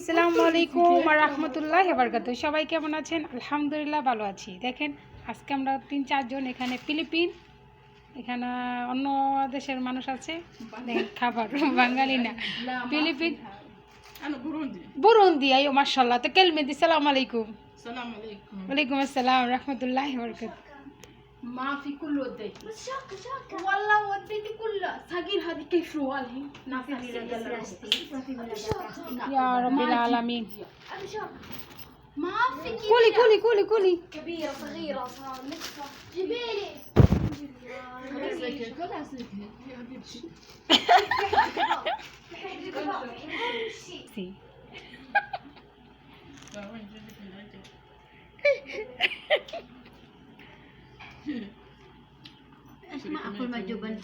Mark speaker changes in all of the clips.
Speaker 1: আসসালামু আলাইকুম ওয়া রাহমাতুল্লাহি ওয়া বারাকাতুহু। সবাই কেমন আছেন? আলহামদুলিল্লাহ ভালো আছি। দেখেন আজকে আমরা 3-4 জন এখানে ফিলিপিন, এখানে অন্য দেশের মানুষ আছে। দেখেন খাবার বাঙালি না, ফিলিপিন, বুরুন্দি। আইও মাশাআল্লাহ। তো কেলমে আসসালামু আলাইকুম।
Speaker 2: السلام عليكم.
Speaker 1: ওয়ালাইকুম আসসালাম ওয়া রাহমাতুল্লাহি ওয়া বারাকাতুহু।
Speaker 2: ما في كل وديتي.
Speaker 3: شاكة والله وديتي كلها صغير هذه كيف روالهي
Speaker 2: ما في ميلاد
Speaker 1: ইয়া রাব্বিল আলামিন।
Speaker 3: أنا شاكة ما في
Speaker 1: কুলি কুলি কুলি কুলি
Speaker 3: كبيرة صغيرة صار لسه جيبيلي
Speaker 2: كلها زيك يا حبيبتي.
Speaker 1: সি
Speaker 2: وين جبت من عندك؟
Speaker 3: ايش ما اكل مع جبن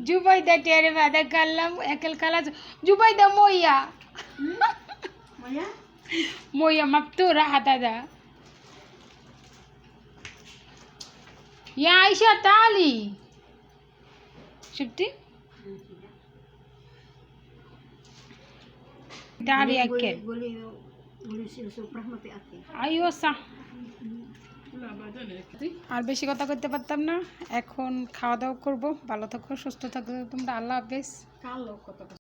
Speaker 1: জুবাইদা টেরে বাদা কাল্লাম একেল কালা জুবাইদা মইয়া
Speaker 3: ويا
Speaker 1: مية مفتورة هذا يا عائشة تعالي شفتي تعالي أكل
Speaker 3: قولي شوف رحمة أخي
Speaker 1: أيوة صح
Speaker 2: لا بعدين هيك.
Speaker 1: আর বেশি কথা করতে পারতাম না। এখন খাওয়া দাওয়া করবো। ভালো থাকো, সুস্থ থাকো তোমরা। আল্লাহ হাফেজ।
Speaker 2: تعالوا كتب